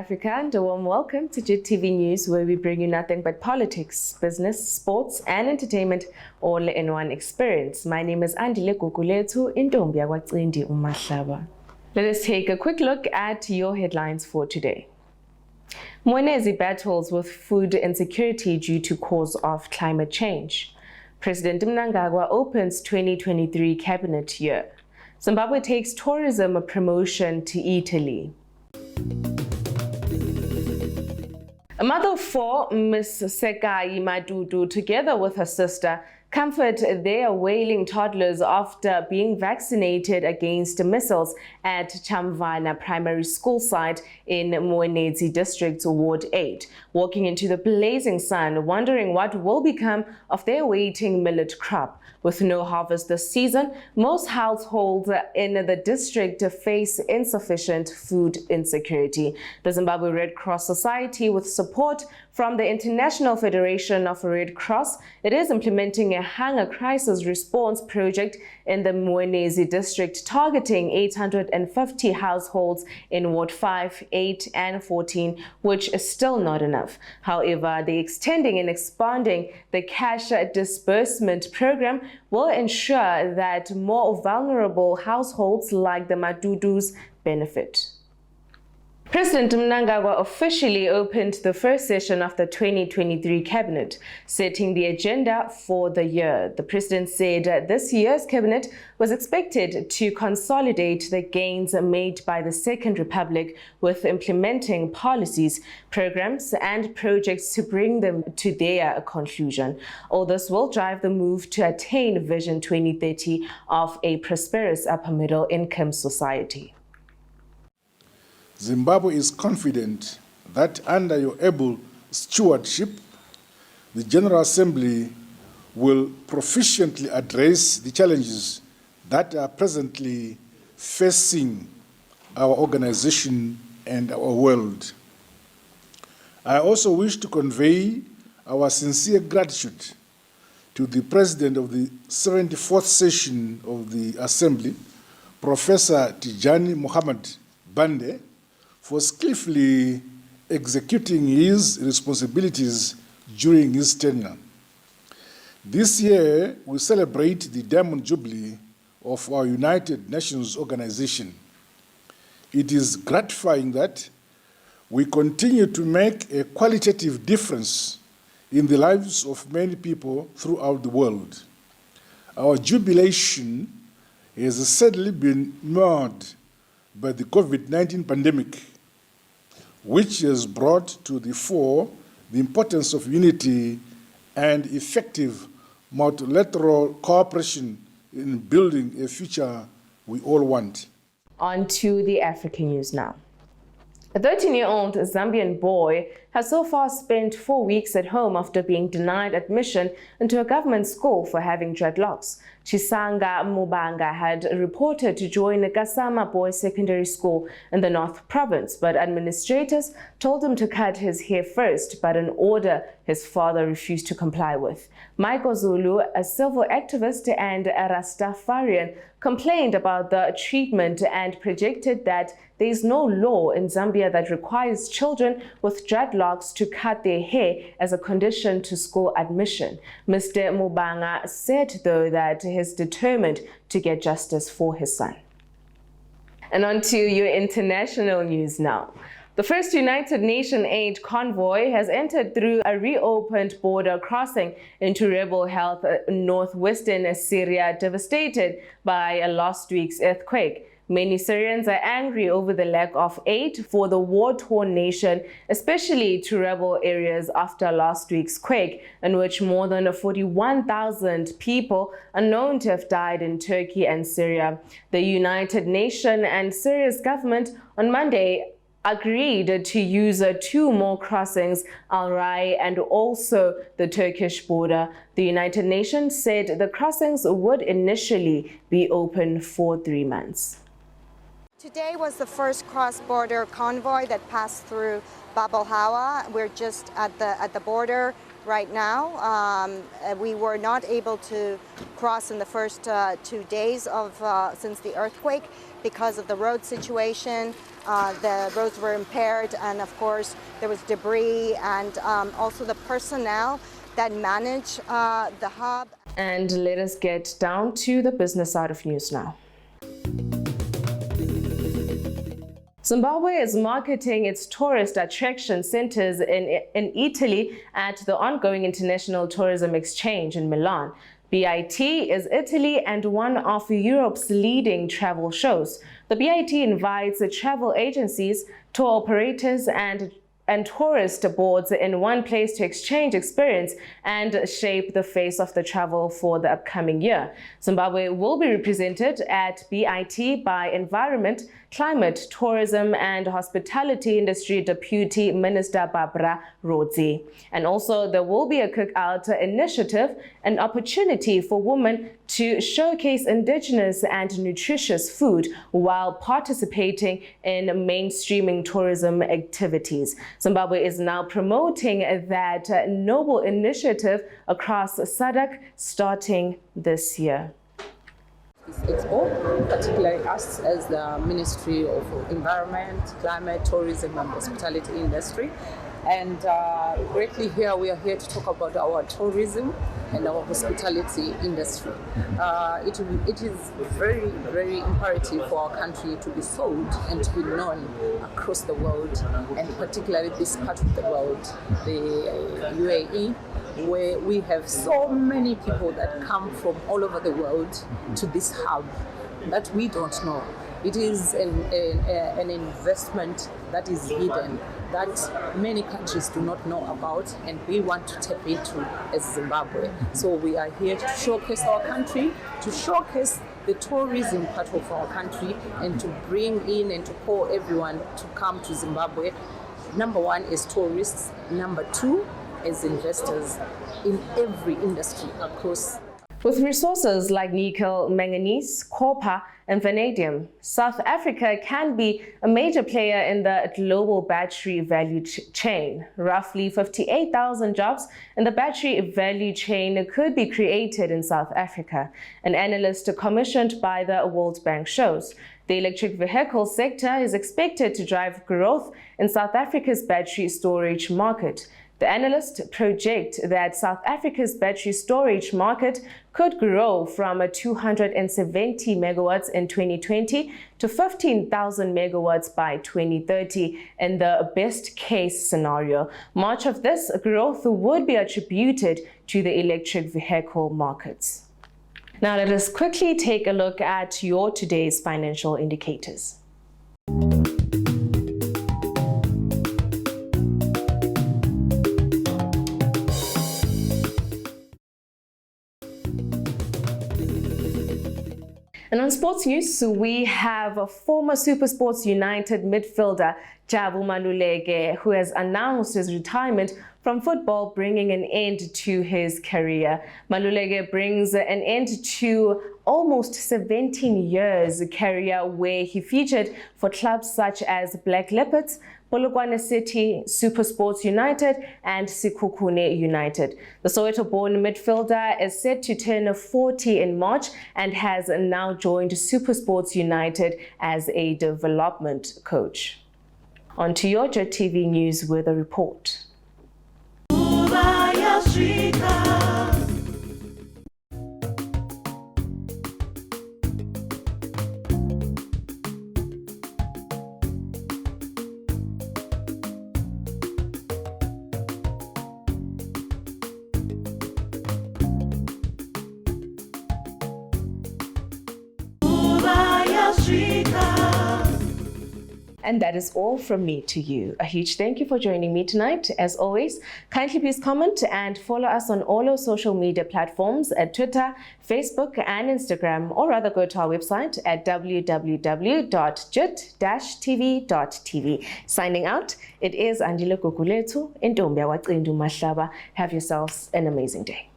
Africa, and a warm welcome to JIT-TV News, where we bring you nothing but politics, business, sports, and entertainment all in one experience. My name is Andile Guguletu Intombi Yakwacindi Umahlaba. Let us take a quick look at your headlines for today. Mwenezi battles with food insecurity due to cause of climate change. President Mnangagwa opens 2023 cabinet year. Zimbabwe takes tourism promotion to Italy. A mother of four, Ms. Sekai Madudu, together with her sister, comfort their wailing toddlers after being vaccinated against measles at Chamvana Primary School site in Mwenezi District, Ward 8. Walking into the blazing sun, wondering what will become of their waiting millet crop. With no harvest this season, most households in the district face insufficient food insecurity. The Zimbabwe Red Cross Society, with support from the International Federation of Red Cross, it is implementing a hunger crisis response project in the Mwenezi district, targeting 850 households in Ward 5, 8, and 14, which is still not enough. However, the extending and expanding the cash disbursement program will ensure that more vulnerable households like the Madudus benefit. President Mnangagwa officially opened the first session of the 2023 cabinet, setting the agenda for the year. The president said this year's cabinet was expected to consolidate the gains made by the Second Republic with implementing policies, programs, and projects to bring them to their conclusion. All this will drive the move to attain Vision 2030 of a prosperous upper middle income society. Zimbabwe is confident that under your able stewardship, the General Assembly will proficiently address the challenges that are presently facing our organization and our world. I also wish to convey our sincere gratitude to the President of the 74th session of the Assembly, Professor Tijani Mohammed Bande, for skillfully executing his responsibilities during his tenure. This year, we celebrate the Diamond Jubilee of our United Nations organization. It is gratifying that we continue to make a qualitative difference in the lives of many people throughout the world. Our jubilation has sadly been marred by the COVID-19 pandemic, which has brought to the fore the importance of unity and effective multilateral cooperation in building a future we all want. On to the African news now. A 13-year-old Zambian boy has so far spent 4 weeks at home after being denied admission into a government school for having dreadlocks. Chisanga Mubanga had reported to join the Kasama Boys Secondary School in the North Province, but administrators told him to cut his hair first, but an order his father refused to comply with. Michael Zulu, a civil activist and a Rastafarian, complained about the treatment and projected that there is no law in Zambia that requires children with dreadlocks to cut their hair as a condition to school admission. Mr. Mubanga said, though, that he is determined to get justice for his son. And on to your international news now. The first United Nations aid convoy has entered through a reopened border crossing into rebel-held northwestern Syria, devastated by last week's earthquake. Many Syrians are angry over the lack of aid for the war-torn nation, especially to rebel areas after last week's quake, in which more than 41,000 people are known to have died in Turkey and Syria. The United Nations and Syria's government on Monday agreed to use 2 more crossings, Al Rai and also the Turkish border. The United Nations said the crossings would initially be open for 3 months. Today was the first cross-border convoy that passed through Bab el-Hawa. We're just at the border right now. We were not able to cross in the first 2 days since the earthquake because of the road situation. The roads were impaired, and of course there was debris, and also the personnel that manage the hub. And let us get down to the business side of news now. Zimbabwe is marketing its tourist attraction centers in Italy at the ongoing International Tourism Exchange in Milan. BIT is Italy and one of Europe's leading travel shows. The BIT invites travel agencies, tour operators, and tourist boards in one place to exchange experience and shape the face of the travel for the upcoming year. Zimbabwe will be represented at BIT by Environment, Climate, Tourism and Hospitality Industry Deputy Minister Barbara Rodzi. And also there will be a cookout initiative, an opportunity for women to showcase indigenous and nutritious food while participating in mainstreaming tourism activities. Zimbabwe is now promoting that noble initiative across SADC starting this year. Expo, particularly us as the Ministry of Environment, Climate, Tourism and Hospitality Industry. And greatly here, we are here to talk about our tourism and our hospitality industry. It is very, very imperative for our country to be sold and to be known across the world, and particularly this part of the world, the UAE, where we have so many people that come from all over the world to this hub that we don't know. It is an investment that is hidden, that many countries do not know about, and we want to tap into as Zimbabwe. So we are here to showcase our country, to showcase the tourism part of our country, and to bring in and to call everyone to come to Zimbabwe. Number one is tourists, number two as investors in every industry across. With resources like nickel, manganese, copper, and vanadium, South Africa can be a major player in the global battery value chain. Roughly 58,000 jobs in the battery value chain could be created in South Africa, an analyst commissioned by the World Bank shows. The electric vehicle sector is expected to drive growth in South Africa's battery storage market. The analysts project that South Africa's battery storage market could grow from 270 megawatts in 2020 to 15,000 megawatts by 2030 in the best case scenario. Much of this growth would be attributed to the electric vehicle markets. Now let us quickly take a look at your today's financial indicators. And on sports news, we have former SuperSports United midfielder Jabu Maluleke, who has announced his retirement from football, bringing an end to his career. Maluleke brings an end to almost 17 years career where he featured for clubs such as Black Leopards, Polokwane City, SuperSports United, and Sekhukhune United. The Soweto-born midfielder is set to turn 40 in March and has now joined SuperSports United as a development coach. On to your JIT-TV News with a report. And that is all from me to you. A huge thank you for joining me tonight. As always, kindly please comment and follow us on all our social media platforms at Twitter, Facebook, and Instagram, or rather go to our website at www.JIT-TVzw. Signing out, it is Andile Guguletu in Ntombi Mahlaba. Have yourselves an amazing day.